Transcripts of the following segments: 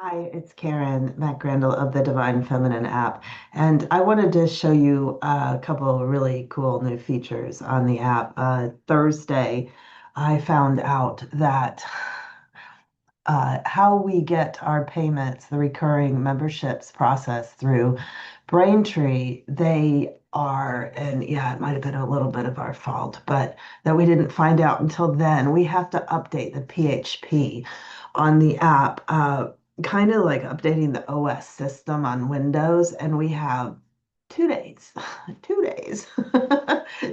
Hi, it's Caryn MacGrandle of the Divine Feminine app, and I wanted to show you a couple of really cool new features on the app. Thursday, I found out that how we get our payments, the recurring memberships processed through Braintree, they are, and yeah, it might have been a little bit of our fault, but that we didn't find out until then. We have to update the PHP on the app, kind of like updating the OS system on Windows, and we have 2 days, 2 days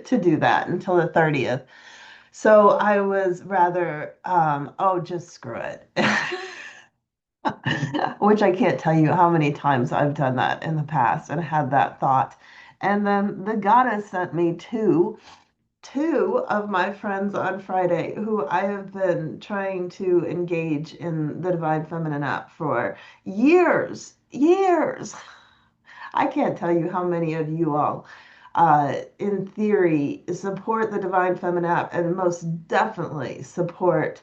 to do that until the 30th. So I was rather, oh, just screw it. Which I can't tell you how many times I've done that in the past and had that thought. And then the goddess sent me two of my friends on Friday who I have been trying to engage in the Divine Feminine app for years, years. I can't tell you how many of you all, in theory, support the Divine Feminine app and most definitely support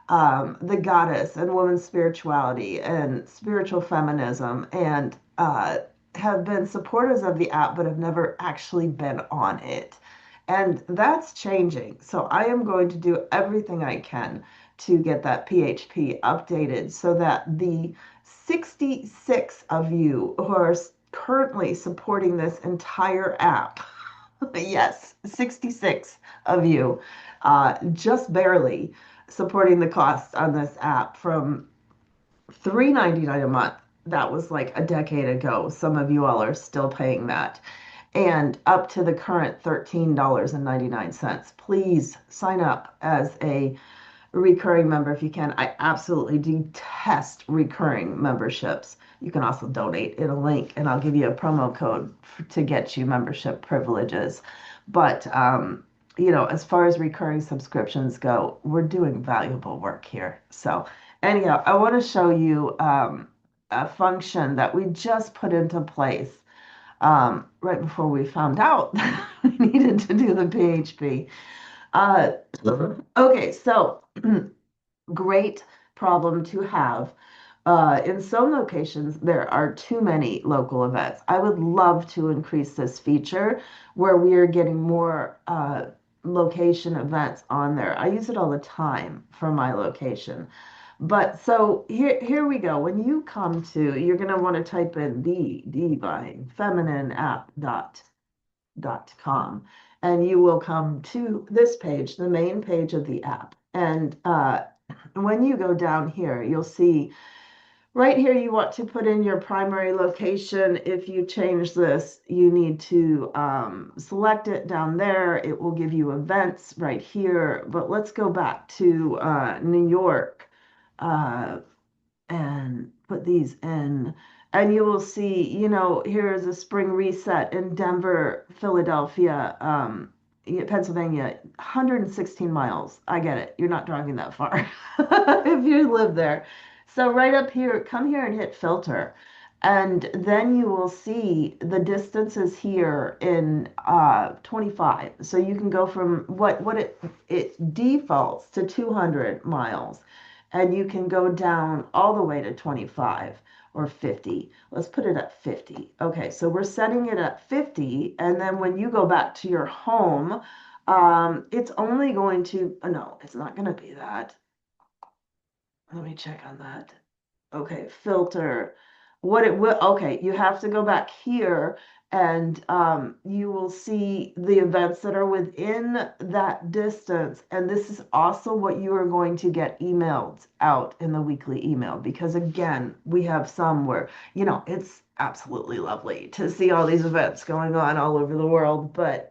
the goddess and women's spirituality and spiritual feminism and have been supporters of the app but have never actually been on it. And that's changing. So I am going to do everything I can to get that PHP updated so that the 66 of you who are currently supporting this entire app, yes, 66 of you, just barely supporting the cost on this app from $3.99 a month. That was like a decade ago. Some of you all are still paying that. And up to the current $13.99. Please sign up as a recurring member if you can. I absolutely detest recurring memberships. You can also donate in a link, and I'll give you a promo code to get you membership privileges. But as far as recurring subscriptions go, we're doing valuable work here. So, anyhow, I want to show you a function that we just put into place right before we found out we needed to do the PHP. Uh, okay, so great problem to have. In some locations, there are too many local events. I would love to increase this feature where we are getting more location events on there. I use it all the time for my location. But so here we go. When you come to, you're going to want to type in the divine feminine app.com, and you will come to this page, the main page of the app. And when you go down here, you'll see right here you want to put in your primary location. If you change this, you need to select it down there. It will give you events right here. But let's go back to New York and put these in. And you will see, here's a spring reset in Denver, Philadelphia, Pennsylvania, 116 miles. I get it. You're not driving that far if you live there. So right up here, come here and hit filter. And then you will see the distances here in 25. So you can go from it defaults to 200 miles, and you can go down all the way to 25 or 50. Let's put it at 50. Okay, so we're setting it at 50, and then when you go back to your home, it's only going to, no, it's not going to be that. Let me check on that. Okay, filter. What it will, okay, you have to go back here and you will see the events that are within that distance. And this is also what you are going to get emailed out in the weekly email. Because again, we have some where, it's absolutely lovely to see all these events going on all over the world, but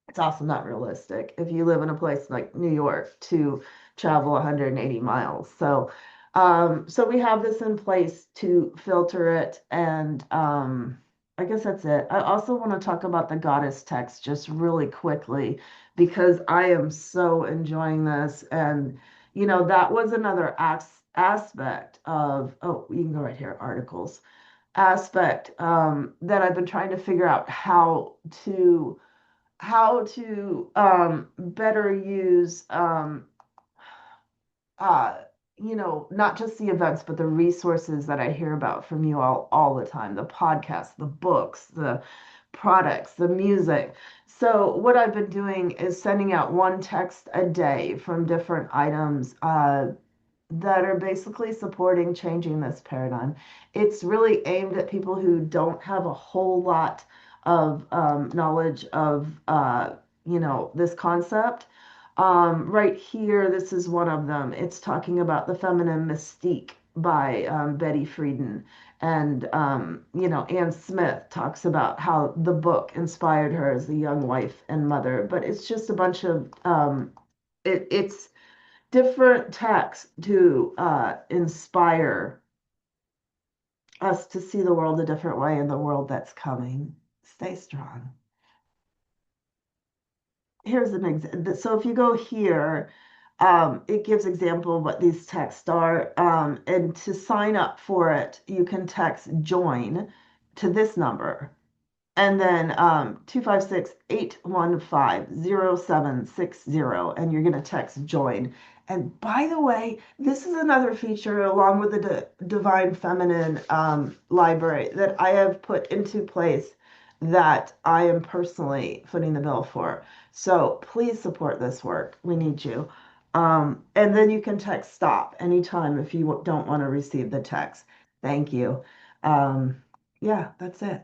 it's also not realistic if you live in a place like New York to travel 180 miles. So we have this in place to filter it, and I guess that's it. I also want to talk about the goddess text just really quickly because I am so enjoying this, and that was another aspect of, oh, you can go right here, articles aspect that I've been trying to figure out how to better use uh, not just the events, but the resources that I hear about from you all the time, the podcasts, the books, the products, the music. So what I've been doing is sending out one text a day from different items that are basically supporting changing this paradigm. It's really aimed at people who don't have a whole lot of knowledge of this concept. Right here, this is one of them. It's talking about the feminine mystique by Betty Friedan. And, Anne Smith talks about how the book inspired her as a young wife and mother. But it's just a bunch of, it's different texts to inspire us to see the world a different way in the world that's coming. Stay strong. Here's an example. So if you go here, it gives example of what these texts are. And to sign up for it, you can text join to this number. And then 256-815-0760, and you're going to text join. And by the way, this is another feature along with the Divine Feminine library that I have put into place that I am personally footing the bill for. So please support this work. We need you. And then you can text stop anytime if you don't want to receive the text. Thank you. Yeah, that's it.